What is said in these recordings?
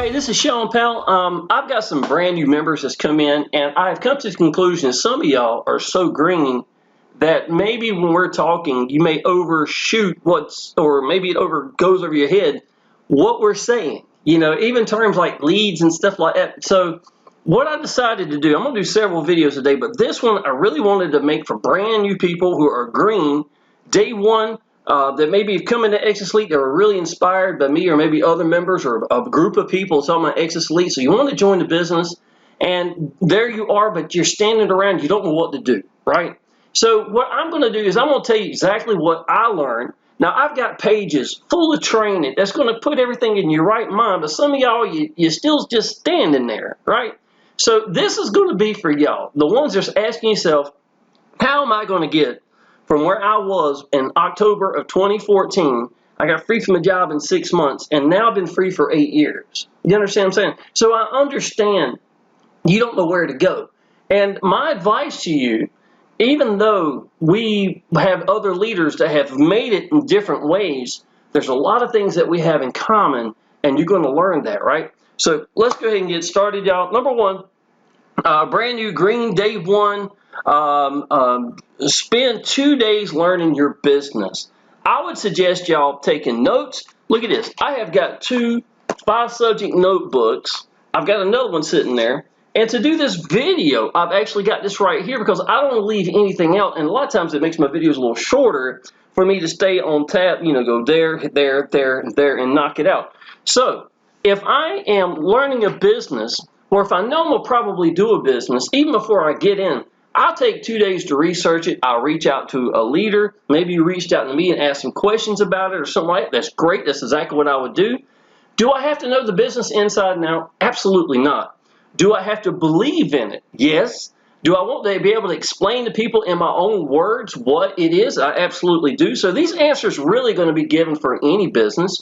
Hey, this is Shawn Powell. I've got some brand new members that's come in, and I've come to the conclusion some of y'all are so green that maybe when we're talking, you may overshoot or maybe it goes over your head what we're saying. You know, even terms like leads and stuff like that. So what I decided to do, I'm going to do several videos today, but this one I really wanted to make for brand new people who are green, day one, that maybe have come into Exitus Elite that were really inspired by me or maybe other members or a group of people talking about Exitus Elite. So you want to join the business, and there you are, but you're standing around, you don't know what to do, right? So what I'm going to do is I'm going to tell you exactly what I learned. Now, I've got pages full of training that's going to put everything in your right mind, but some of y'all, you're still just standing there, right? So this is going to be for y'all, the ones that's asking yourself, how am I going to get from where I was in October of 2014? I got free from a job in 6 months, and now I've been free for 8 years. You understand what I'm saying? So I understand you don't know where to go. And my advice to you, even though we have other leaders that have made it in different ways, there's a lot of things that we have in common, and you're going to learn that, right? So let's go ahead and get started, y'all. Number one, brand new green day one. Spend 2 days learning your business. I would suggest y'all taking notes. Look at this. I have got 2 5-subject notebooks. I've got another one sitting there. And to do this video, I've actually got this right here because I don't leave anything out. And a lot of times it makes my videos a little shorter for me to stay on tap, you know, go there, there, there, there, and knock it out. So if I am learning a business, or if I know I'm going to probably do a business, even before I get in, I'll take 2 days to research it. I'll reach out to a leader. Maybe you reached out to me and asked some questions about it or something like that. That's great. That's exactly what I would do. Do I have to know the business inside and out? Absolutely not. Do I have to believe in it? Yes. Do I want to be able to explain to people in my own words what it is? I absolutely do. So these answers really going to be given for any business.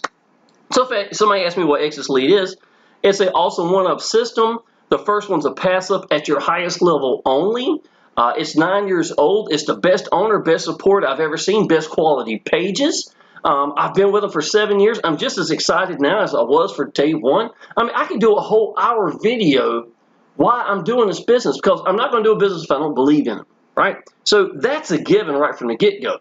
So if somebody asks me what Exitus Elite is, it's an awesome one-up system. The first one's a pass-up at your highest level only. It's 9 years old. It's the best owner, best support I've ever seen, best quality pages. I've been with them for 7 years. I'm just as excited now as I was for day one. I mean, I can do a whole hour video why I'm doing this business, because I'm not going to do a business if I don't believe in it, right? So that's a given right from the get-go.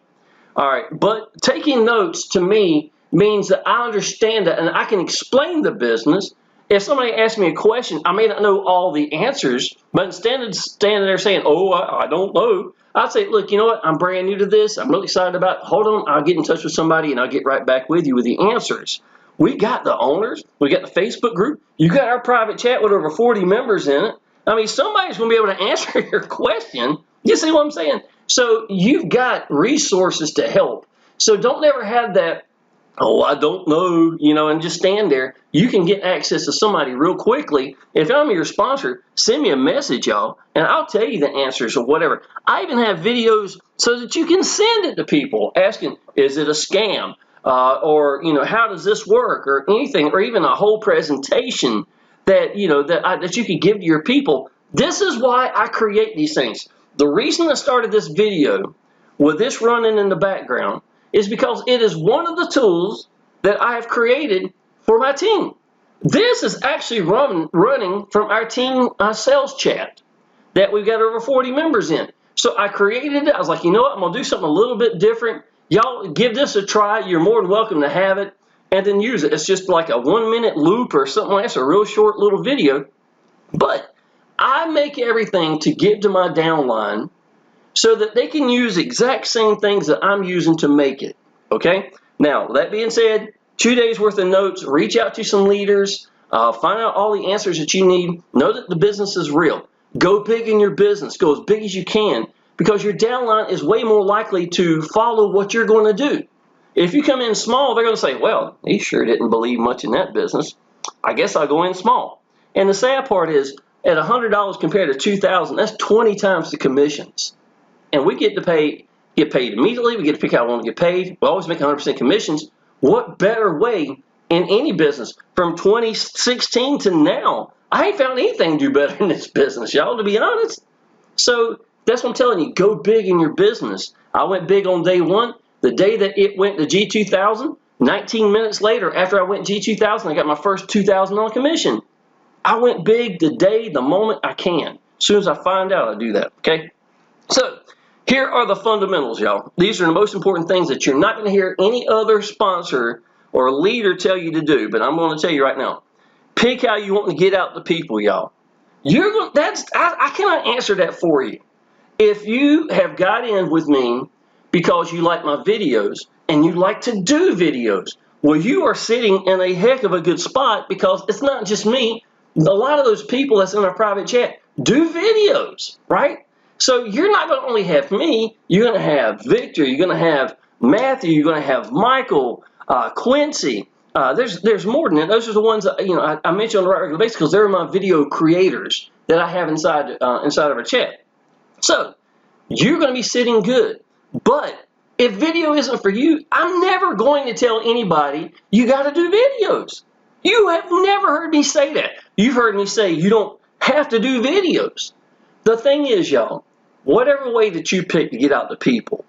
All right, but taking notes to me means that I understand it and I can explain the business. If somebody asks me a question, I may not know all the answers, but instead of standing there saying, oh, I don't know, I'd say, look, you know what? I'm brand new to this. I'm really excited about it. Hold on. I'll get in touch with somebody, and I'll get right back with you with the answers. We got the owners. We got the Facebook group. You got our private chat with over 40 members in it. I mean, somebody's going to be able to answer your question. You see what I'm saying? So you've got resources to help. So don't ever have that, oh, I don't know, you know, and just stand there. You can get access to somebody real quickly. If I'm your sponsor, send me a message, y'all, and I'll tell you the answers or whatever. I even have videos so that you can send it to people asking, is it a scam? Or, you know, how does this work, or anything, or even a whole presentation that, you know, that you could give to your people. This is why I create these things. The reason I started this video with this running in the background is because it is one of the tools that I have created for my team. This is actually running from our team sales chat that we've got over 40 members in. So I created it. I was like, you know what? I'm going to do something a little bit different. Y'all give this a try. You're more than welcome to have it and then use it. It's just like a 1-minute loop or something like that. It's a real short little video. But I make everything to get to my downline so that they can use the exact same things that I'm using to make it. Okay? Now, that being said, 2 days worth of notes, reach out to some leaders, find out all the answers that you need. Know that the business is real. Go big in your business. Go as big as you can, because your downline is way more likely to follow what you're going to do. If you come in small, they're going to say, well, he sure didn't believe much in that business. I guess I'll go in small. And the sad part is, at $100 compared to $2,000, that's 20 times the commissions. And we get paid immediately. We get to pick how we want to get paid. We always make 100% commissions. What better way in any business? From 2016 to now, I ain't found anything do better in this business, y'all, to be honest. So that's what I'm telling you. Go big in your business. I went big on day one. The day that it went to G2000, 19 minutes later, after I went G2000, I got my first $2,000 commission. I went big the moment I can. As soon as I find out, I do that, okay? So, here are the fundamentals, y'all. These are the most important things that you're not going to hear any other sponsor or leader tell you to do, but I'm going to tell you right now. Pick how you want to get out to people, y'all. I cannot answer that for you. If you have got in with me because you like my videos and you like to do videos, well, you are sitting in a heck of a good spot because it's not just me. A lot of those people that's in our private chat do videos, right? So you're not going to only have me, you're going to have Victor, you're going to have Matthew, you're going to have Michael, Quincy. There's more than that. Those are the ones that, I mention on a regular basis because they're my video creators that I have inside of our chat. So you're going to be sitting good. But if video isn't for you, I'm never going to tell anybody you got to do videos. You have never heard me say that. You've heard me say you don't have to do videos. The thing is, y'all, whatever way that you pick to get out to people,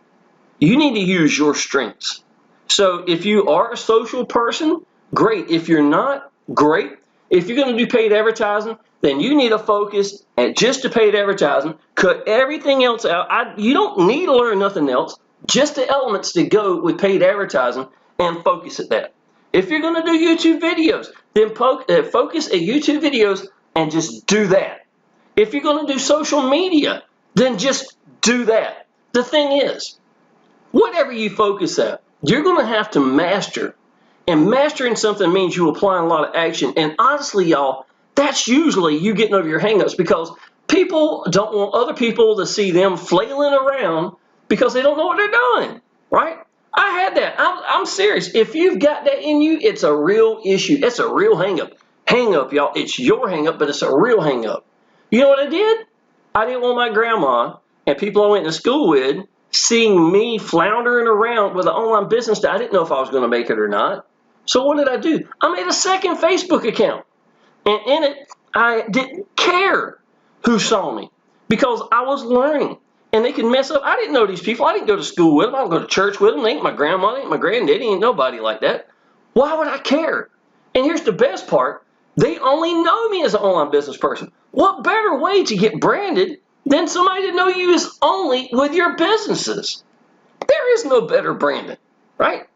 you need to use your strengths. So if you are a social person, great. If you're not, great. If you're going to do paid advertising, then you need to focus at just the paid advertising. Cut everything else out. You don't need to learn nothing else, just the elements that go with paid advertising, and focus at that. If you're going to do YouTube videos, then focus at YouTube videos and just do that. If you're going to do social media, then just do that. The thing is, whatever you focus at, you're going to have to master. And mastering something means you applying a lot of action. And honestly, y'all, that's usually you getting over your hangups because people don't want other people to see them flailing around because they don't know what they're doing, right? I had that. I'm serious. If you've got that in you, it's a real issue. It's a real hangup. Hangup, y'all. It's your hangup, but it's a real hangup. You know what I did? I didn't want my grandma and people I went to school with seeing me floundering around with an online business that I didn't know if I was going to make it or not. So what did I do? I made a second Facebook account. And in it, I didn't care who saw me because I was learning. And they could mess up. I didn't know these people. I didn't go to school with them. I don't go to church with them. They ain't my grandma. They ain't my granddaddy. Ain't nobody like that. Why would I care? And here's the best part. They only know me as an online business person. What better way to get branded than somebody to know you is only with your businesses? There is no better branding, right?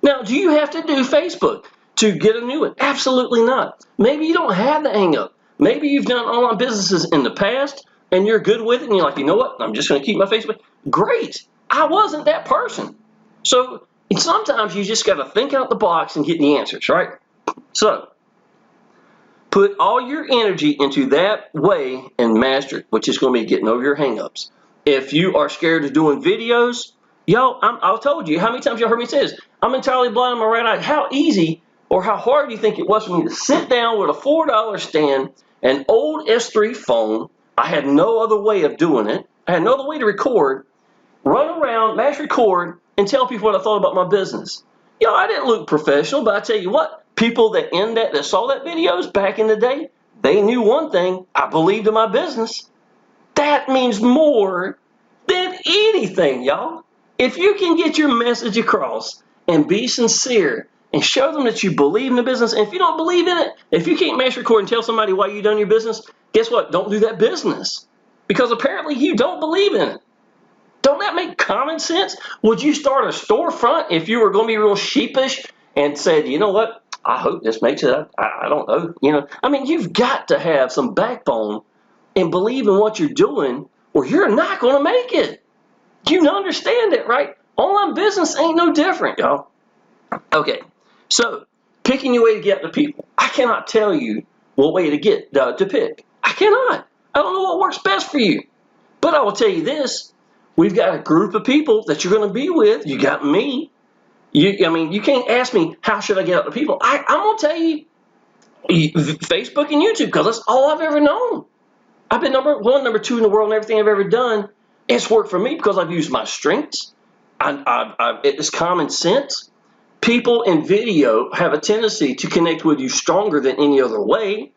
Now, do you have to do Facebook to get a new one? Absolutely not. Maybe you don't have the hang up. Maybe you've done online businesses in the past and you're good with it and you're like, you know what? I'm just going to keep my Facebook. Great. I wasn't that person. So sometimes you just got to think out the box and get the answers, right? So put all your energy into that way and master it, which is going to be getting over your hangups. If you are scared of doing videos, y'all, I told you, how many times y'all heard me say this? I'm entirely blind on my right eye. How easy or how hard do you think it was for me to sit down with a $4 stand, an old S3 phone? I had no other way of doing it. I had no other way to record, run around, mash record, and tell people what I thought about my business. You know, I didn't look professional, but I tell you what, people that saw that videos back in the day, they knew one thing: I believed in my business. That means more than anything, y'all. If you can get your message across and be sincere and show them that you believe in the business, and if you don't believe in it, if you can't mash record and tell somebody why you done your business, guess what? Don't do that business because apparently you don't believe in it. Don't that make common sense? Would you start a storefront if you were going to be real sheepish and said, you know what? I hope this makes it. I don't know. You know, I mean, you've got to have some backbone and believe in what you're doing, or you're not going to make it. You understand it, right? Online business ain't no different, y'all. Okay, so picking your way to get to people. I cannot tell you what way to get to pick. I cannot. I don't know what works best for you. But I will tell you this. We've got a group of people that you're going to be with. You got me. You can't ask me, how should I get out to people? I'm going to tell you, Facebook and YouTube, because that's all I've ever known. I've been number one, number two in the world in everything I've ever done. It's worked for me because I've used my strengths. It's common sense. People in video have a tendency to connect with you stronger than any other way.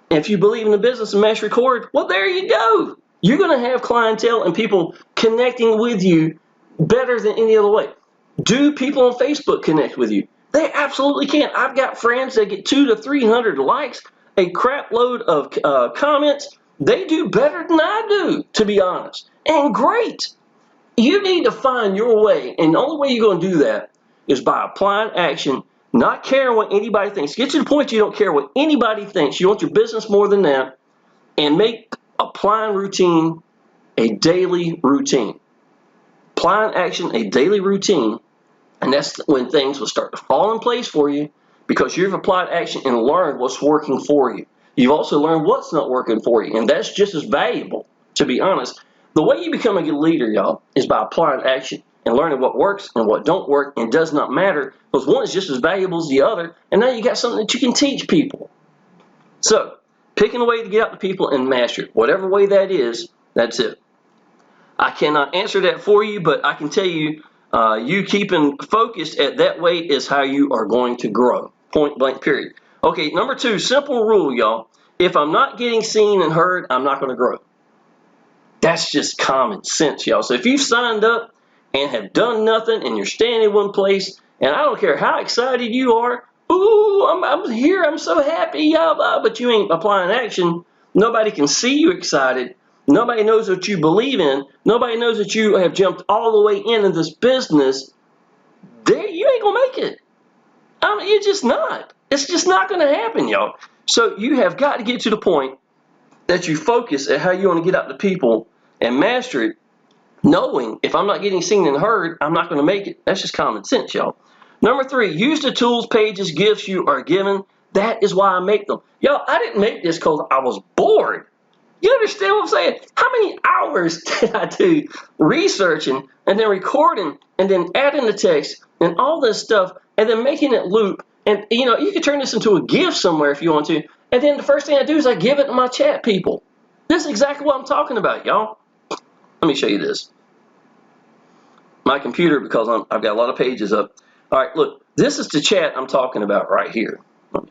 And if you believe in the business and mash record, well, there you go. You're going to have clientele and people connecting with you better than any other way. Do people on Facebook connect with you? They absolutely can. I've got friends that get 200 to 300 likes, a crap load of comments. They do better than I do, to be honest. And great. You need to find your way, and the only way you're going to do that is by applying action, not caring what anybody thinks. Get to the point you don't care what anybody thinks. You want your business more than that, and make applying routine a daily routine. Applying action a daily routine, and that's when things will start to fall in place for you because you've applied action and learned what's working for you. You've also learned what's not working for you, and that's just as valuable, to be honest. The way you become a good leader, y'all, is by applying action and learning what works and what don't work and does not matter, because one is just as valuable as the other, and now you got something that you can teach people. So, picking a way to get out to people and master it. Whatever way that is, that's it. I cannot answer that for you, but I can tell you, you keeping focused at that way is how you are going to grow. Point blank, period. Okay, number 2, simple rule, y'all. If I'm not getting seen and heard, I'm not going to grow. That's just common sense, y'all. So if you've signed up and have done nothing and you're standing in one place, and I don't care how excited you are, ooh, I'm here, I'm so happy, y'all, but you ain't applying action, nobody can see you excited. Nobody knows what you believe in. Nobody knows that you have jumped all the way into this business. There, you ain't going to make it. I mean, you're just not. It's just not going to happen, y'all. So you have got to get to the point that you focus at how you want to get out to people and master it, knowing if I'm not getting seen and heard, I'm not going to make it. That's just common sense, y'all. Number 3, use the tools, pages, gifts you are given. That is why I make them. Y'all, I didn't make this because I was bored. You understand what I'm saying? How many hours did I do researching and then recording and then adding the text and all this stuff and then making it loop? And, you know, you could turn this into a GIF somewhere if you want to. And then the first thing I do is I give it to my chat people. This is exactly what I'm talking about, y'all. Let me show you this. My computer, because I've got a lot of pages up. All right, look, this is the chat I'm talking about right here. Let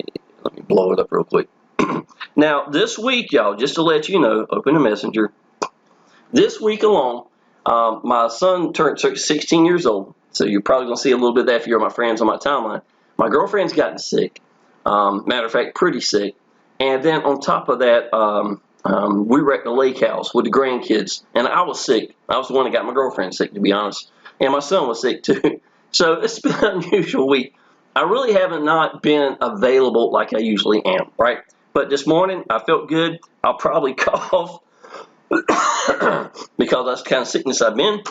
me blow it up real quick. Now, this week, y'all, just to let you know, open the messenger. This week alone, my son turned 16 years old. So you're probably going to see a little bit of that if you're my friends on my timeline. My girlfriend's gotten sick. Matter of fact, pretty sick. And then on top of that, we were at the lake house with the grandkids. And I was sick. I was the one that got my girlfriend sick, to be honest. And my son was sick, too. So it's been an unusual week. I really haven't not been available like I usually am, right? But this morning, I felt good. I'll probably cough because that's the kind of sickness I've been.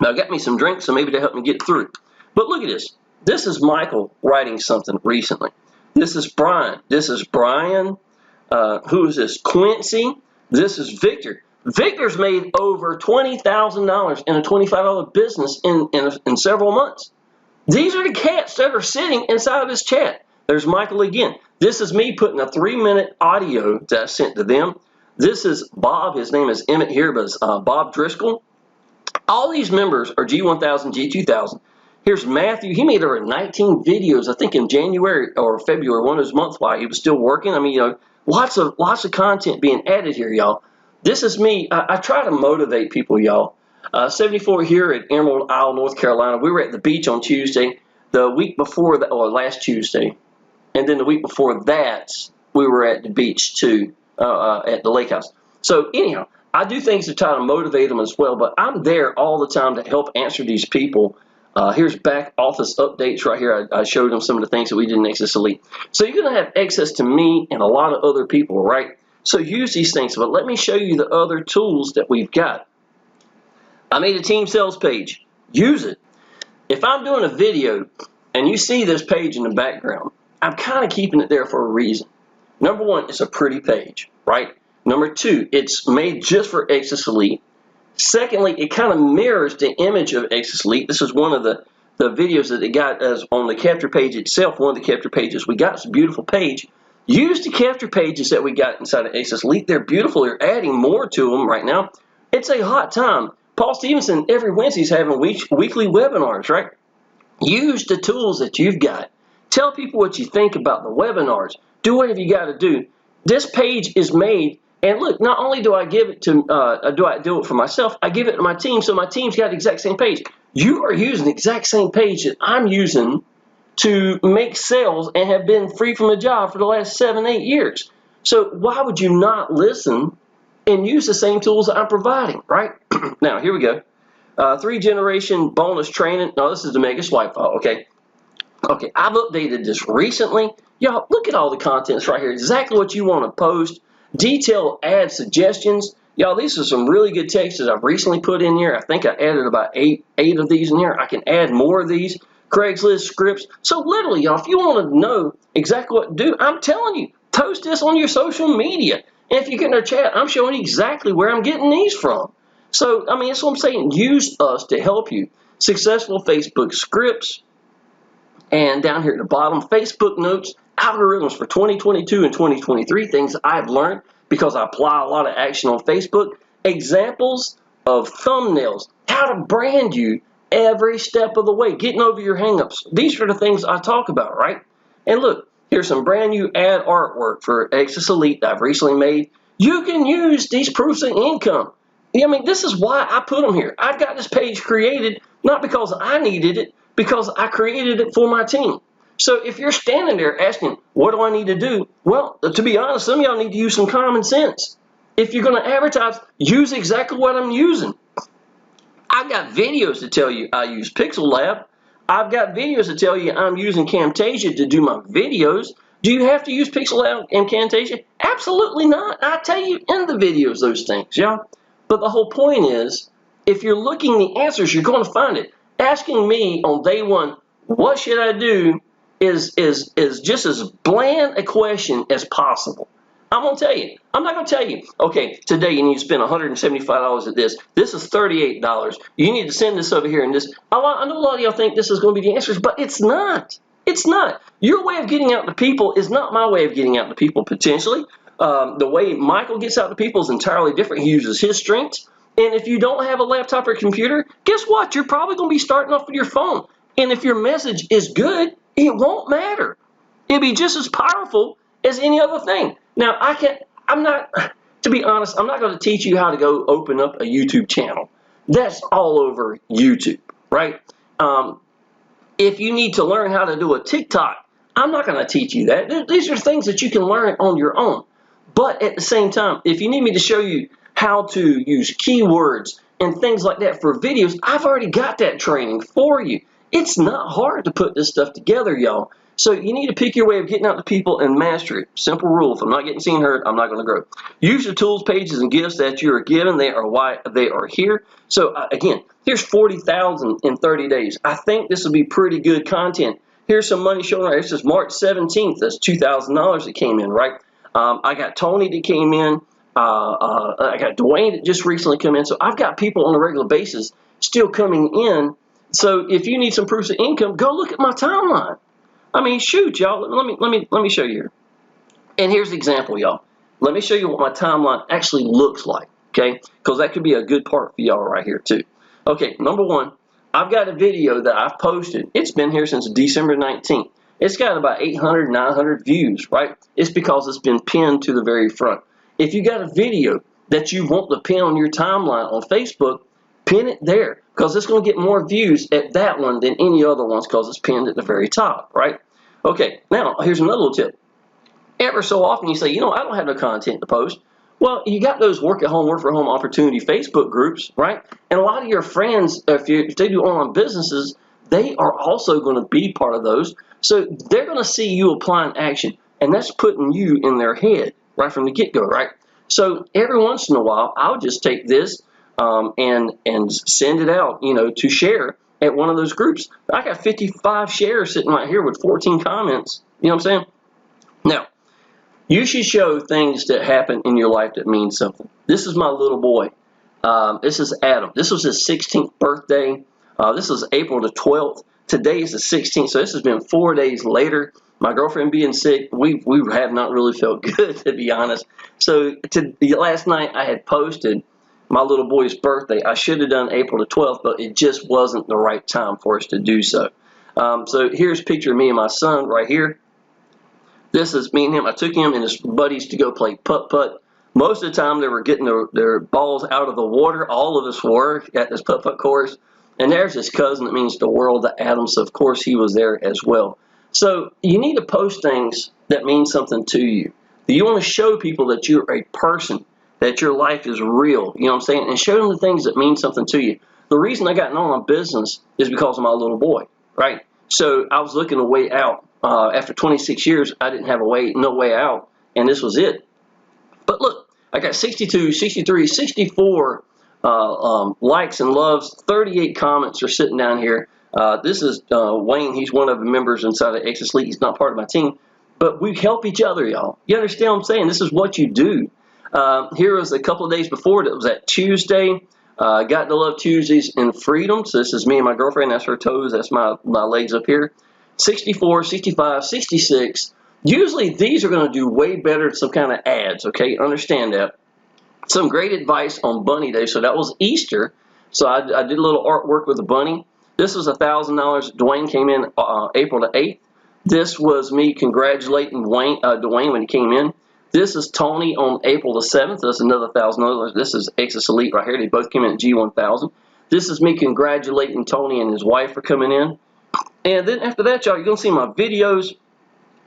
Now, I got me some drinks, so maybe to help me get through. But look at this. This is Michael writing something recently. This is Brian. This is Brian. Who is this? Quincy. This is Victor. Victor's made over $20,000 in a $25 business in several months. These are the cats that are sitting inside of this chat. There's Michael again. This is me putting a 3-minute audio that I sent to them. This is Bob. His name is Emmett here, but it's Bob Driscoll. All these members are G1000, G2000. Here's Matthew. He made over 19 videos, I think, in January or February, one of those months while he was still working. I mean, you know, lots of content being added here, y'all. This is me. I try to motivate people, y'all. 74 here at Emerald Isle, North Carolina. We were at the beach on Tuesday. The week before that, or last Tuesday, and then the week before that, we were at the beach too, at the lake house. So anyhow, I do things to try to motivate them as well, but I'm there all the time to help answer these people. Here's back office updates right here. I showed them some of the things that we did in Exitus Elite. So you're going to have access to me and a lot of other people, right? So use these things, but let me show you the other tools that we've got. I made a team sales page. Use it. If I'm doing a video and you see this page in the background, I'm kind of keeping it there for a reason. Number 1, it's a pretty page, right? Number 2, it's made just for Exitus Elite. Secondly, it kind of mirrors the image of Exitus Elite. This is one of the videos that it got as on the capture page itself, one of the capture pages we got. It's a beautiful page. Use the capture pages that we got inside of Exitus Elite. They're beautiful. They're adding more to them right now. It's a hot time. Paul Stevenson every Wednesday is having weekly webinars, right? Use the tools that you've got. Tell people what you think about the webinars. Do whatever you got to do. This page is made, and look, not only do I give it to, do I do it for myself, I give it to my team, so my team's got the exact same page. You are using the exact same page that I'm using to make sales and have been free from a job for the last 7, 8 years. So why would you not listen and use the same tools that I'm providing, right? Now, here we go. 3-generation bonus training. No, this is the mega swipe file, okay? Okay, I've updated this recently. Y'all, look at all the contents right here. Exactly what you want to post. Detailed ad suggestions. Y'all, these are some really good texts that I've recently put in here. I think I added about eight of these in here. I can add more of these. Craigslist scripts. So literally, y'all, if you want to know exactly what to do, I'm telling you, post this on your social media. And if you get in our chat, I'm showing you exactly where I'm getting these from. So, I mean, that's what I'm saying. Use us to help you. Successful Facebook scripts. And down here at the bottom, Facebook notes, algorithms for 2022 and 2023, things I've learned because I apply a lot of action on Facebook. Examples of thumbnails, how to brand you every step of the way, getting over your hangups. These are the things I talk about, right? And look, here's some brand new ad artwork for Exitus Elite that I've recently made. You can use these proofs of income. I mean, this is why I put them here. I've got this page created not because I needed it, because I created it for my team. So if you're standing there asking, what do I need to do? Well, to be honest, some of y'all need to use some common sense. If you're going to advertise, use exactly what I'm using. I've got videos to tell you I use Pixel Lab. I've got videos to tell you I'm using Camtasia to do my videos. Do you have to use Pixel Lab and Camtasia? Absolutely not. I tell you in the videos those things, y'all. But the whole point is, if you're looking the answers, you're going to find it. Asking me on day one, what should I do, is just as bland a question as possible. I'm going to tell you. I'm not going to tell you, okay, today you need to spend $175 at this. This is $38. You need to send this over here and this. I know a lot of y'all think this is going to be the answers, but it's not. It's not. Your way of getting out to people is not my way of getting out to people, potentially. The way Michael gets out to people is entirely different. He uses his strengths. And if you don't have a laptop or a computer, guess what? You're probably going to be starting off with your phone. And if your message is good, it won't matter. It'll be just as powerful as any other thing. Now, to be honest, I'm not going to teach you how to go open up a YouTube channel. That's all over YouTube, right? If you need to learn how to do a TikTok, I'm not going to teach you that. These are things that you can learn on your own. But at the same time, if you need me to show you how to use keywords and things like that for videos, I've already got that training for you. It's not hard to put this stuff together, y'all. So you need to pick your way of getting out to people and master it. Simple rule. If I'm not getting seen heard, I'm not going to grow. Use the tools, pages, and gifts that you are given. They are why they are here. So again, here's 40,000 in 30 days. I think this will be pretty good content. Here's some money showing right. This is March 17th. That's $2,000 that came in, right? I got Tony that came in. I got Dwayne that just recently come in. So I've got people on a regular basis still coming in. So if you need some proofs of income, go look at my timeline. I mean, shoot, y'all. Let me show you here. And here's the example, y'all. Let me show you what my timeline actually looks like, okay? Because that could be a good part for y'all right here too. Okay, number one, I've got a video that I've posted. It's been here since December 19th. It's got about 800, 900 views, right? It's because it's been pinned to the very front. If you got a video that you want to pin on your timeline on Facebook, pin it there because it's going to get more views at that one than any other ones because it's pinned at the very top, right? Okay, now here's another little tip. Ever so often you say, you know, I don't have no content to post. Well, you got those work at home, work from home opportunity Facebook groups, right? And a lot of your friends, if they do online businesses, they are also going to be part of those. So they're going to see you applying action, and that's putting you in their head right from the get-go, right? So every once in a while, I'll just take this and send it out, you know, to share at one of those groups. I got 55 shares sitting right here with 14 comments. You know what I'm saying? Now, you should show things that happen in your life that mean something. This is my little boy. This is Adam. This was his 16th birthday. This was April the 12th. Today is the 16th, so this has been 4 days later. My girlfriend being sick, we have not really felt good, to be honest. So last night I had posted my little boy's birthday. I should have done April the 12th, but it just wasn't the right time for us to do so. So here's a picture of me and my son right here. This is me and him. I took him and his buddies to go play putt-putt. Most of the time they were getting their balls out of the water. All of us were at this putt-putt course. And there's his cousin that means the world, the Adams. Of course, he was there as well. So you need to post things that mean something to you. You want to show people that you're a person, that your life is real, you know what I'm saying? And show them the things that mean something to you. The reason I got an online business is because of my little boy, right? So I was looking a way out. After 26 years, I didn't have no way out, and this was it. But look, I got 62, 63, 64 likes and loves. 38 comments are sitting down here. This is Wayne. He's one of the members inside of Exitus Elite. He's not part of my team, but we help each other, y'all. You understand what I'm saying? This is what you do. Here was a couple of days before. That was that Tuesday. Got to love Tuesdays in freedom. So this is me and my girlfriend. That's her toes. That's my legs up here. 64, 65, 66. Usually these are going to do way better than some kind of ads, okay? Understand that. Some great advice on Bunny Day. So that was Easter. So I did a little artwork with a bunny. This was $1,000. Dwayne came in April the 8th. This was me congratulating Dwayne when he came in. This is Tony on April the 7th. That's another $1,000. This is Exitus Elite right here. They both came in at G1000. This is me congratulating Tony and his wife for coming in. And then after that, y'all, you're going to see my videos,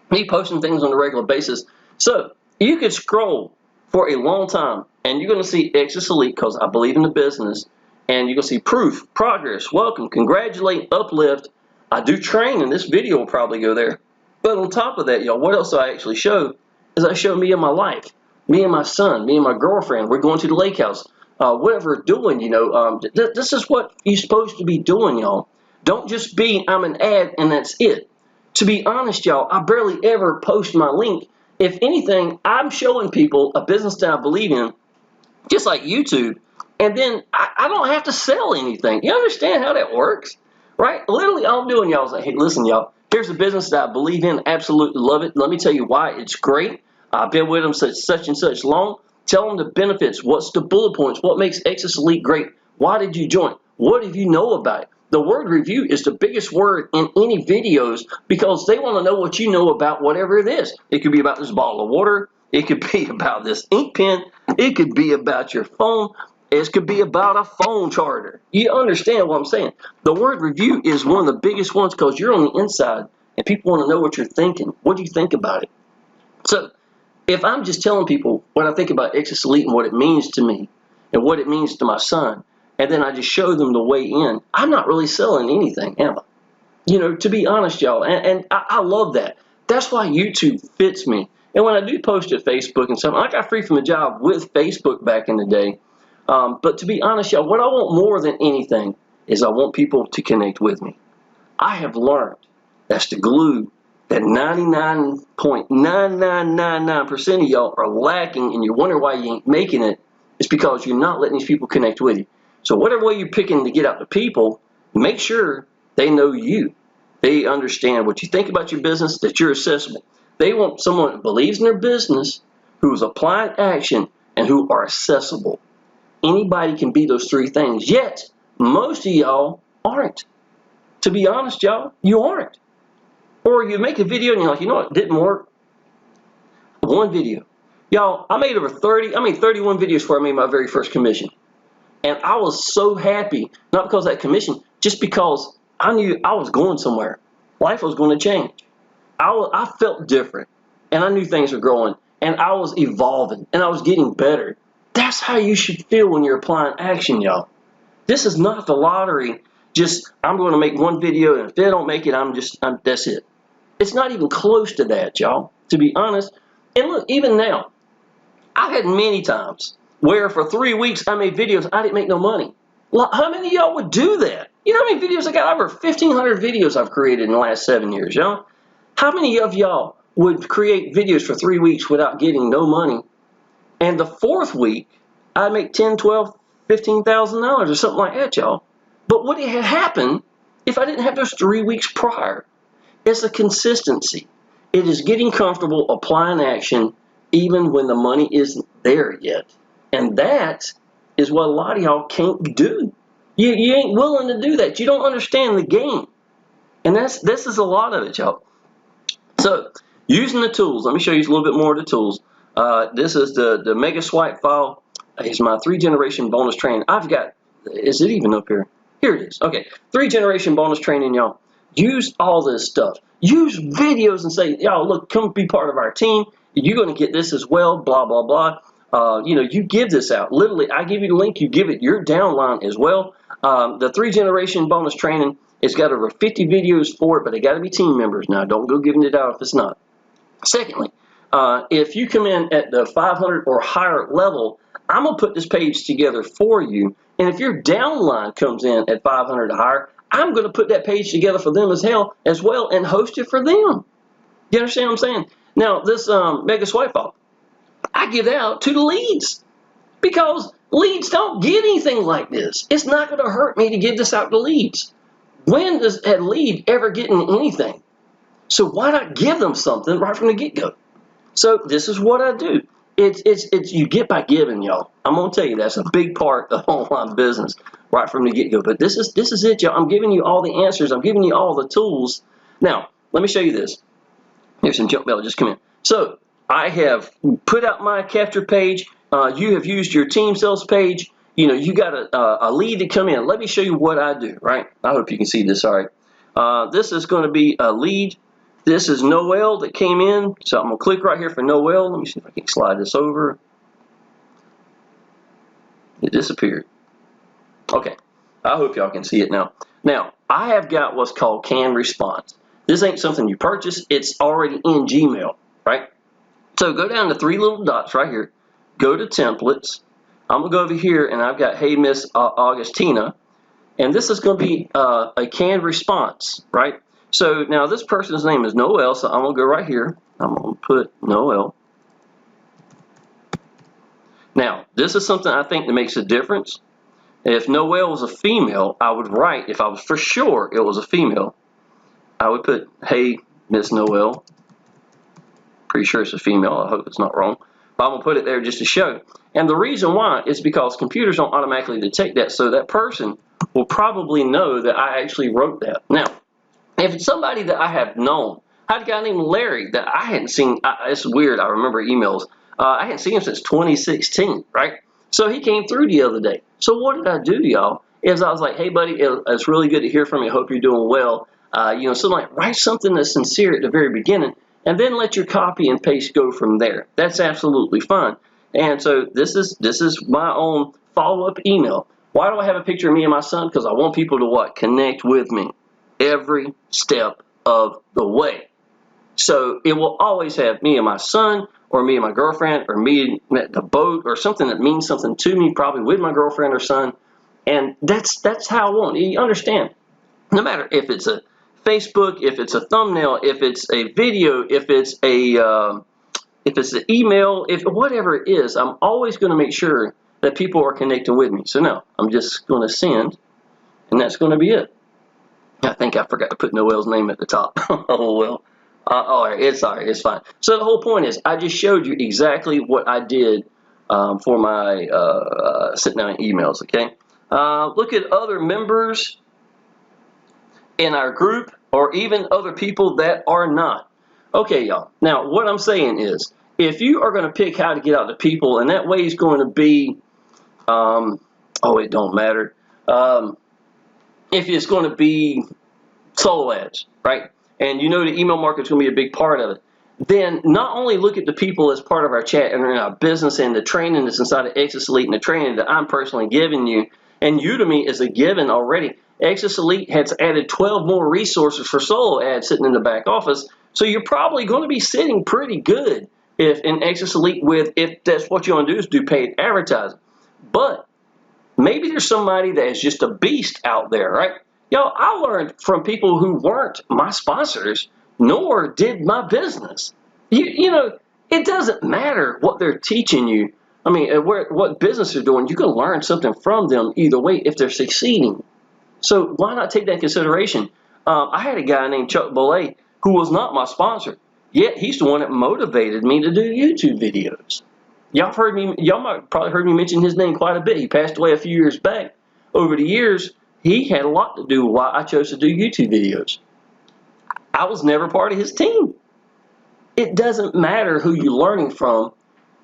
me posting things on a regular basis. So you could scroll for a long time, and you're going to see Exitus Elite because I believe in the business. And you're going to see proof, progress, welcome, congratulate, uplift. I do train, and this video will probably go there. But on top of that, y'all, what else do I actually show? Is I show me and my life, me and my son, me and my girlfriend. We're going to the lake house. Whatever we're doing, you know, this is what you're supposed to be doing, y'all. Don't just be, I'm an ad and that's it. To be honest, y'all, I barely ever post my link. If anything, I'm showing people a business that I believe in, just like YouTube, and then I don't have to sell anything. You understand how that works, right? Literally, all I'm doing, y'all, is like, hey, listen, y'all, here's a business that I believe in, absolutely love it. Let me tell you why it's great. I've been with them such and such long. Tell them the benefits. What's the bullet points? What makes Exitus Elite great? Why did you join? What do you know about it? The word review is the biggest word in any videos because they want to know what you know about whatever it is. It could be about this bottle of water. It could be about this ink pen. It could be about your phone. It could be about a phone charger. You understand what I'm saying? The word review is one of the biggest ones because you're on the inside and people want to know what you're thinking. What do you think about it? So if I'm just telling people what I think about Exitus Elite and what it means to me and what it means to my son, and then I just show them the way in, I'm not really selling anything, am I? You know, to be honest, y'all, and I love that. That's why YouTube fits me. And when I do post at Facebook and something, I got free from a job with Facebook back in the day. But to be honest, y'all, what I want more than anything is I want people to connect with me. I have learned that's the glue that 99.9999% of y'all are lacking, and you wonder why you ain't making it. It's because you're not letting these people connect with you. So whatever way you're picking to get out to people, make sure they know you. They understand what you think about your business, that you're accessible. They want someone that believes in their business, who's applying action, and who are accessible. Anybody can be those three things, yet most of y'all aren't. To be honest, y'all, you aren't. Or you make a video and you're like, you know what, it didn't work. One video. Y'all, I made 31 videos before I made my very first commission. And I was so happy, not because of that commission, just because I knew I was going somewhere. Life was going to change. I felt different, and I knew things were growing, and I was evolving, and I was getting better. That's how you should feel when you're applying action, y'all. This is not the lottery. Just, I'm going to make one video, and if they don't make it, that's it. It's not even close to that, y'all, to be honest. And look, even now, I had many times where for 3 weeks I made videos, I didn't make no money. Well, how many of y'all would do that? You know how many videos I got? Over 1,500 videos I've created in the last 7 years, y'all. How many of y'all would create videos for 3 weeks without getting no money? And the 4th week, I'd make $10,000, $12,000, $15,000 or something like that, y'all. But what had happened if I didn't have those 3 weeks prior? It's a consistency. It is getting comfortable applying action even when the money isn't there yet. And that is what a lot of y'all can't do. You ain't willing to do that. You don't understand the game. And this is a lot of it, y'all. So, using the tools. Let me show you a little bit more of the tools. This is the Mega Swipe file. It's my 3-generation bonus training. Is it even up here? Here it is. Okay, 3-generation bonus training, y'all. Use all this stuff. Use videos and say, y'all, look, come be part of our team. You're going to get this as well, blah, blah, blah. You give this out. Literally, I give you the link. You give it your downline as well. The 3-generation bonus training, it's got over 50 videos for it, but they got to be team members. Now, don't go giving it out if it's not. Secondly, if you come in at the 500 or higher level, I'm going to put this page together for you. And if your downline comes in at 500 or higher, I'm going to put that page together for them as well and host it for them. You understand what I'm saying? Now, this mega swipe off, I give out to the leads because leads don't get anything like this. It's not going to hurt me to give this out to leads. When does a lead ever get anything? So why not give them something right from the get-go? So this is what I do. It's you get by giving, y'all. I'm gonna tell you that's a big part of online business right from the get-go. But this is it, y'all. I'm giving you all the answers. I'm giving you all the tools. Now, let me show you this. Here's some junk mail just come in. So I have put out my capture page. You have used your team sales page. You got a lead to come in. Let me show you what I do, right? I hope you can see this all right. This is going to be a lead. This is Noel that came in. So I'm going to click right here for Noel. Let me see if I can slide this over. It disappeared. Okay. I hope y'all can see it now. Now, I have got what's called canned response. This ain't something you purchase. It's already in Gmail, right? So go down to 3 little dots right here. Go to templates. I'm going to go over here and I've got Hey Miss Augustina. And this is going to be a canned response, right? So now this person's name is Noel, so I'm going to go right here. I'm going to put Noel. Now, this is something I think that makes a difference. If Noel was a female, I would write, if I was for sure it was a female, I would put, Hey, Miss Noel. Pretty sure it's a female. I hope it's not wrong. But I'm going to put it there just to show. And the reason why is because computers don't automatically detect that, so that person will probably know that I actually wrote that. Now, if it's somebody that I have known, I had a guy named Larry that I hadn't seen. It's weird. I remember emails. I hadn't seen him since 2016, right? So he came through the other day. So what did I do, y'all? Is I was like, hey, buddy, it's really good to hear from you. Hope you're doing well. Something like write something that's sincere at the very beginning, and then let your copy and paste go from there. That's absolutely fine. And so this is my own follow-up email. Why do I have a picture of me and my son? Because I want people to what? Connect with me every step of the way. So it will always have me and my son, or me and my girlfriend, or me at the boat, or something that means something to me, probably with my girlfriend or son. And that's how I want. You understand? No matter if it's a Facebook, if it's a thumbnail, if it's a video, if it's an email, if whatever it is, I'm always going to make sure that people are connecting with me. So now I'm just going to send, and that's going to be it. I think I forgot to put Noel's name at the top. Oh well. All right, it's fine. So the whole point is, I just showed you exactly what I did for my sit down emails. Okay. Look at other members in our group, or even other people that are not. Okay, y'all. Now, what I'm saying is, if you are going to pick how to get out to people, and that way is going to be, it don't matter. If it's going to be solo ads, right? And you know the email market is going to be a big part of it. Then not only look at the people as part of our chat and in our business and the training that's inside of Exitus Elite and the training that I'm personally giving you, and Udemy is a given already. Exitus Elite has added 12 more resources for solo ads sitting in the back office. So you're probably going to be sitting pretty good if in Exitus Elite if that's what you want to do is do paid advertising. But maybe there's somebody that is just a beast out there, right? Y'all, I learned from people who weren't my sponsors, nor did my business. It doesn't matter what they're teaching you. I mean, what business they're doing, you can learn something from them either way if they're succeeding. So why not take that into consideration? I had a guy named Chuck Belay who was not my sponsor, yet he's the one that motivated me to do YouTube videos. Y'all might probably heard me mention his name quite a bit. He passed away a few years back. Over the years, he had a lot to do with why I chose to do YouTube videos. I was never part of his team. It doesn't matter who you're learning from.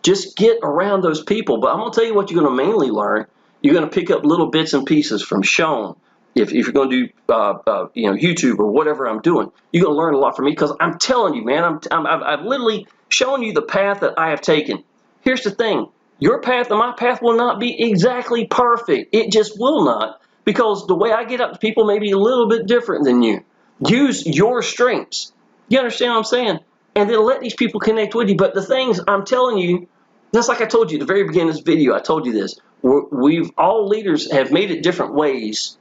Just get around those people. But I'm going to tell you what you're going to mainly learn. You're going to pick up little bits and pieces from Shawn if you're going to do YouTube or whatever I'm doing, you're going to learn a lot from me, because I'm telling you, man, I've literally shown you the path that I have taken. Here's the thing. Your path and my path will not be exactly perfect. It just will not, because the way I get up to people may be a little bit different than you. Use your strengths. You understand what I'm saying? And then let these people connect with you. But the things I'm telling you, just like I told you at the very beginning of this video, I told you this. We've all leaders have made it different ways,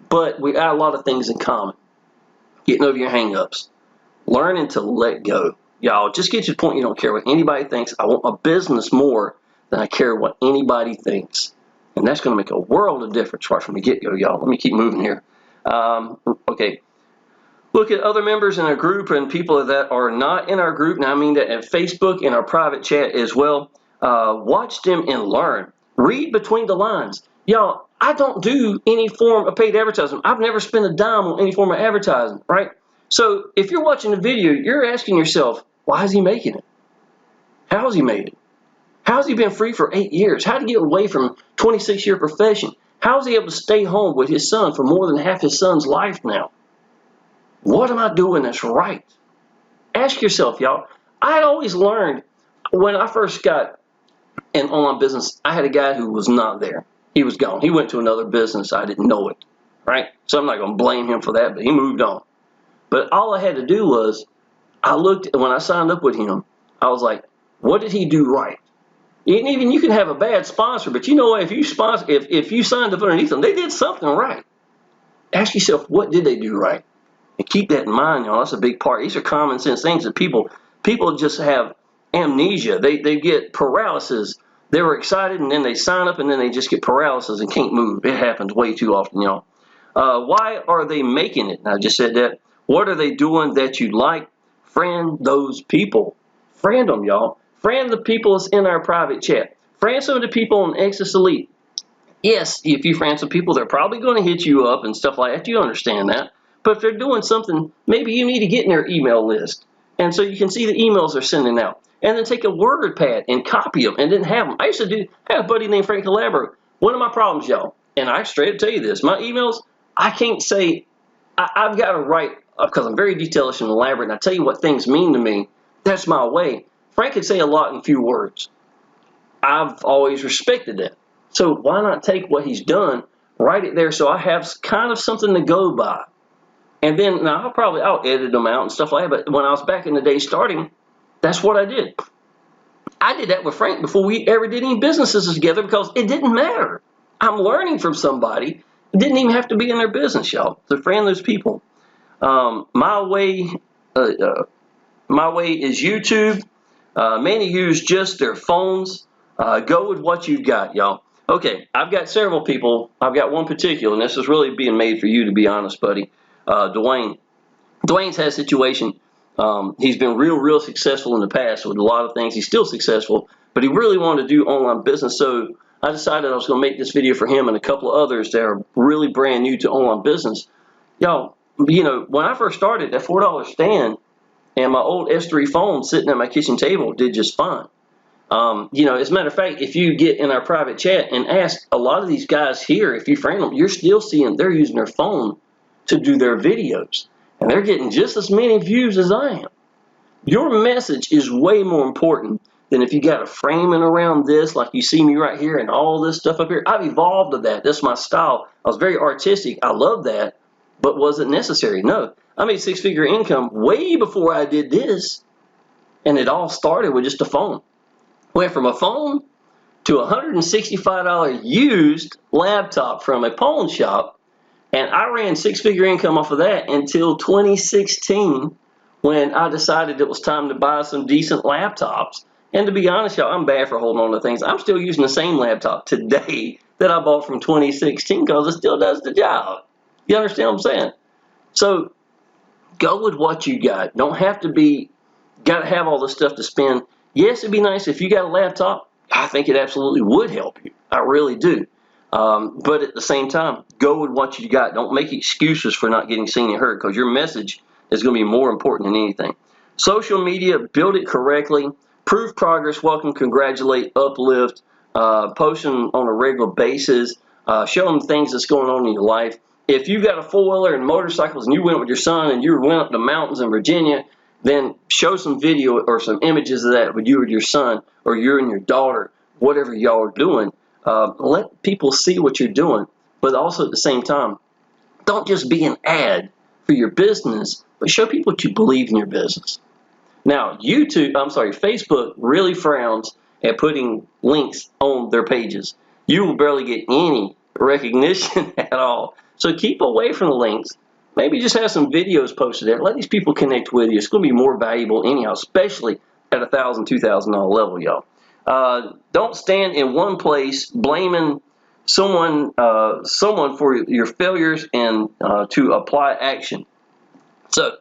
but we got a lot of things in common. Getting over your hang-ups. Learning to let go. Y'all, just get to the point you don't care what anybody thinks. I want my business more than I care what anybody thinks. And that's going to make a world of difference right from the get-go, y'all. Let me keep moving here. Okay. Look at other members in our group and people that are not in our group. Now, I mean that at Facebook, in our private chat as well. Watch them and learn. Read between the lines. Y'all, I don't do any form of paid advertising. I've never spent a dime on any form of advertising, right? So if you're watching the video, you're asking yourself, why is he making it? How has he made it? How has he been free for 8 years? How did he get away from a 26-year profession? How is he able to stay home with his son for more than half his son's life now? What am I doing that's right? Ask yourself, y'all. I had always learned when I first got in online business, I had a guy who was not there. He was gone. He went to another business. I didn't know it, right? So I'm not going to blame him for that, but he moved on. But all I had to do was, when I signed up with him, I was like, what did he do right? And even you can have a bad sponsor, but you know what? If you signed up underneath them, they did something right. Ask yourself, what did they do right? And keep that in mind, y'all. That's a big part. These are common sense things that people just have amnesia. They get paralysis. They were excited, and then they sign up, and then they just get paralysis and can't move. It happens way too often, y'all. Why are they making it? I just said that. What are they doing that you like? Friend those people. Friend them, y'all. Friend the people that's in our private chat. Friend some of the people on Exitus Elite. Yes, if you friend some people, they're probably going to hit you up and stuff like that. You understand that. But if they're doing something, maybe you need to get in their email list. And so you can see the emails they're sending out. And then take a WordPad and copy them and then have them. I used to have a buddy named Frank Calabro. One of my problems, y'all, and I straight up tell you this, my emails, I can't say, I've got to write, because I'm very detailed and elaborate, and I tell you what things mean to me. That's my way. Frank could say a lot in few words. I've always respected that. So why not take what he's done, write it there so I have kind of something to go by. And then, now I'll edit them out and stuff like that, but when I was back in the day starting, that's what I did. I did that with Frank before we ever did any businesses together, because it didn't matter. I'm learning from somebody. It didn't even have to be in their business, y'all. So friend those people. My way is YouTube. Many use just their phones. Go with what you've got, y'all. Okay, I've got several people. I've got one particular, and this is really being made for you, to be honest, buddy. Dwayne. Dwayne's had a situation. He's been real successful in the past with a lot of things. He's still successful, but he really wanted to do online business. So I decided I was going to make this video for him and a couple of others that are really brand new to online business. Y'all, you know, when I first started, that $4 stand and my old S3 phone sitting at my kitchen table did just fine. You know, as a matter of fact, if you get in our private chat and ask a lot of these guys here, if you friend them, you're still seeing they're using their phone to do their videos. And they're getting just as many views as I am. Your message is way more important than if you got a framing around this, like you see me right here and all this stuff up here. I've evolved to that. That's my style. I was very artistic. I love that. But was it necessary? No. I made six-figure income way before I did this. And it all started with just a phone. Went from a phone to a $165 used laptop from a pawn shop. And I ran six-figure income off of that until 2016, when I decided it was time to buy some decent laptops. And to be honest, y'all, I'm bad for holding on to things. I'm still using the same laptop today that I bought from 2016 because it still does the job. You understand what I'm saying? So go with what you got. Don't have to got to have all this stuff to spend. Yes, it'd be nice if you got a laptop. I think it absolutely would help you. I really do. But at the same time, go with what you got. Don't make excuses for not getting seen and heard, because your message is going to be more important than anything. Social media, build it correctly. Prove progress, welcome, congratulate, uplift. Posting on a regular basis. Show them things that's going on in your life. If you got a four-wheeler and motorcycles and you went with your son and you went up the mountains in Virginia, then show some video or some images of that with you and your son, or you and your daughter, whatever y'all are doing. Let people see what you're doing, but also at the same time, don't just be an ad for your business, but show people what you believe in your business. Now, Facebook really frowns at putting links on their pages. You will barely get any recognition at all. So keep away from the links. Maybe just have some videos posted there. Let these people connect with you. It's going to be more valuable anyhow, especially at $1,000, $2,000 level, y'all. Don't stand in one place blaming someone for your failures and to apply action. So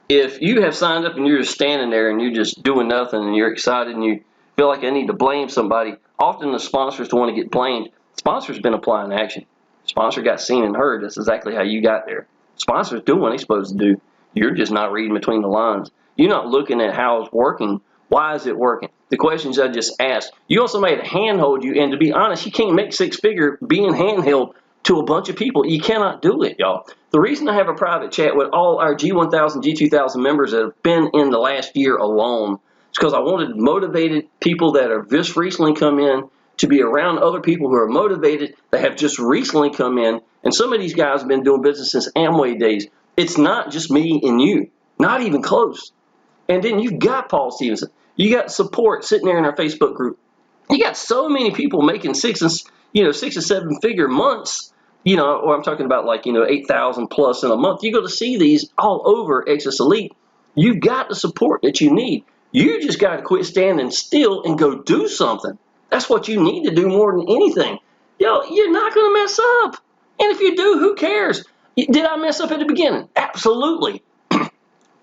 if you have signed up and you're just standing there and you're just doing nothing and you're excited and you feel like I need to blame somebody, often the sponsors don't want to get blamed. Sponsor's been applying action. Sponsor got seen and heard. That's exactly how you got there. Sponsors do what they're supposed to do. You're just not reading between the lines. You're not looking at how it's working. Why is it working? The questions I just asked. You also made a handhold you, and to be honest, you can't make six-figure being handheld to a bunch of people. You cannot do it, y'all. The reason I have a private chat with all our G1000, G2000 members that have been in the last year alone is because I wanted motivated people that have just recently come in to be around other people who are motivated that have just recently come in. And some of these guys have been doing business since Amway days. It's not just me and you, not even close. And then you've got Paul Stevenson. You got support sitting there in our Facebook group. You got so many people making six and 7-figure months, or I'm talking about like, 8,000 plus in a month. You're going to see these all over Exitus Elite. You've got the support that you need. You just got to quit standing still and go do something. That's what you need to do more than anything. You're not going to mess up. And if you do, who cares? Did I mess up at the beginning? Absolutely. I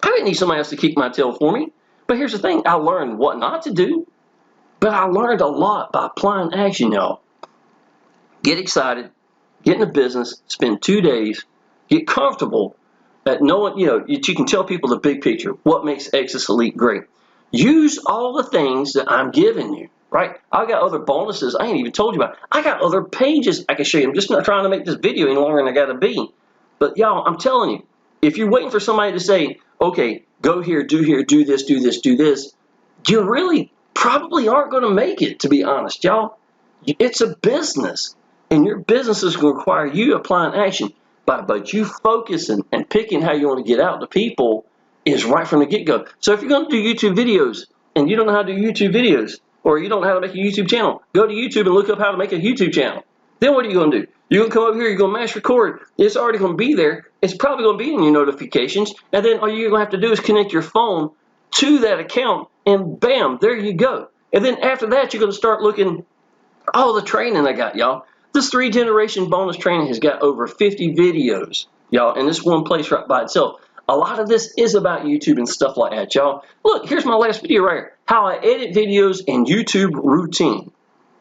didn't need somebody else to kick my tail for me. But here's the thing. I learned what not to do. But I learned a lot by applying action, y'all. Get excited. Get in the business. Spend 2 days. Get comfortable at knowing, that you can tell people the big picture. What makes Exitus Elite great? Use all the things that I'm giving you. Right? I got other bonuses I ain't even told you about. I got other pages I can show you. I'm just not trying to make this video any longer than I got to be. But y'all, I'm telling you, if you're waiting for somebody to say, okay, go here, do this, do this, do this, you really probably aren't going to make it, to be honest, y'all. It's a business, and your business is going to require you applying action. But you focusing and picking how you want to get out to people is right from the get-go. So if you're going to do YouTube videos and you don't know how to do YouTube videos, or you don't know how to make a YouTube channel, go to YouTube and look up how to make a YouTube channel. Then what are you going to do? You're going to come over here, you're going to mash record. It's already going to be there. It's probably going to be in your notifications. And then all you're going to have to do is connect your phone to that account, and bam, there you go. And then after that, you're going to start looking all the training I got, y'all. This 3-generation bonus training has got over 50 videos, y'all, in this one place right by itself. A lot of this is about YouTube and stuff like that, y'all. Look, here's my last video right here. How I edit videos in YouTube routine.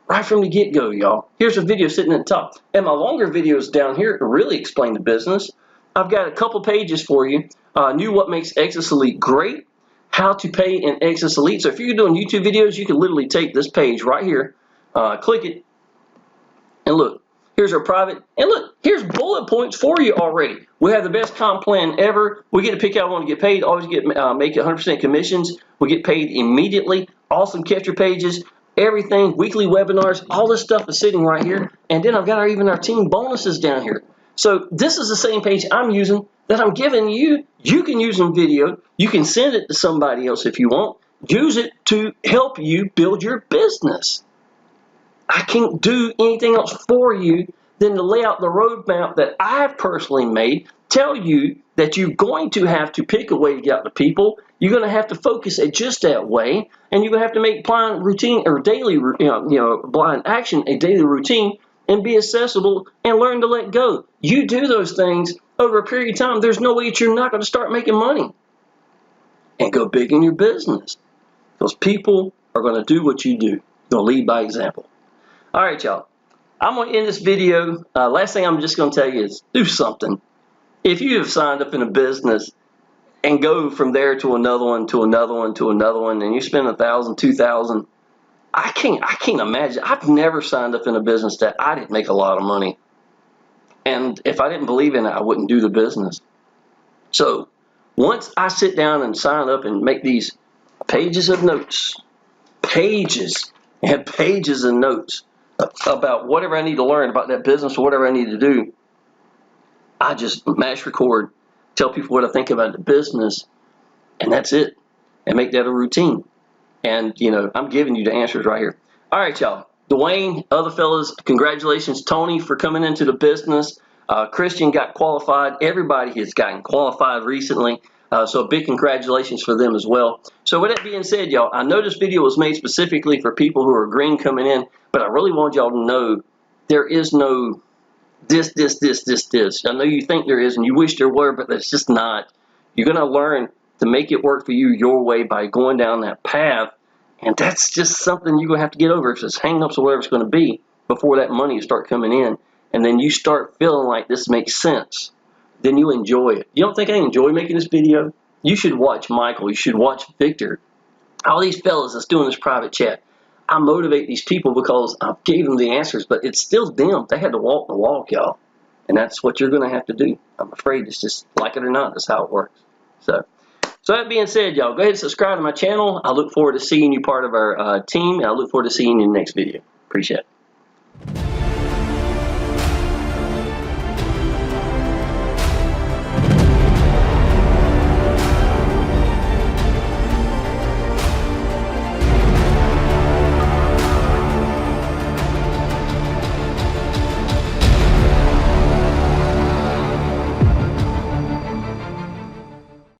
Right from the get-go, y'all. Here's a video sitting at the top. And my longer videos down here really explain the business. I've got a couple pages for you. Knew what makes Exitus Elite great. How to pay in Exitus Elite. So if you're doing YouTube videos, you can literally take this page right here, click it, and look. Here's our private, and look, here's bullet points for you already. We have the best comp plan ever. We get to pick out one to get paid. Always get make 100% commissions. We get paid immediately. Awesome capture pages, everything, weekly webinars, all this stuff is sitting right here. And then I've got even our team bonuses down here. So this is the same page I'm using that I'm giving you. You can use in video. You can send it to somebody else if you want. Use it to help you build your business. I can't do anything else for you than to lay out the roadmap that I've personally made, tell you that you're going to have to pick a way to get out to people. You're going to have to focus it just that way, and you're going to have to make blind routine or daily, blind action a daily routine and be accessible and learn to let go. You do those things over a period of time, there's no way that you're not going to start making money and go big in your business, because people are going to do what you do. You're going to lead by example. All right, y'all. I'm going to end this video. Last thing I'm just going to tell you is do something. If you have signed up in a business and go from there to another one, to another one, to another one, and you spend $1,000, $2,000, I can't imagine. I've never signed up in a business that I didn't make a lot of money. And if I didn't believe in it, I wouldn't do the business. So once I sit down and sign up and make these pages of notes, pages and pages of notes about whatever I need to learn about that business or whatever I need to do, I just mash record, tell people what I think about the business, and that's it. And make that a routine. And, you know, I'm giving you the answers right here. All right, y'all. Dwayne, other fellas, congratulations. Tony for coming into the business. Christian got qualified. Everybody has gotten qualified recently. So a big congratulations for them as well. So with that being said, y'all, I know this video was made specifically for people who are green coming in, but I really want y'all to know there is no this. I know you think there is and you wish there were, but that's just not. You're going to learn to make it work for you your way by going down that path. And that's just something you're going to have to get over. If it's hang-ups or whatever it's going to be before that money start coming in. And then you start feeling like this makes sense. Then you enjoy it. You don't think I enjoy making this video? You should watch Michael. You should watch Victor. All these fellas that's doing this private chat. I motivate these people because I gave them the answers, but it's still them. They had to walk the walk, y'all. And that's what you're going to have to do. I'm afraid it's just, like it or not, that's how it works. So that being said, y'all, go ahead and subscribe to my channel. I look forward to seeing you part of our team, and I look forward to seeing you in the next video. Appreciate it.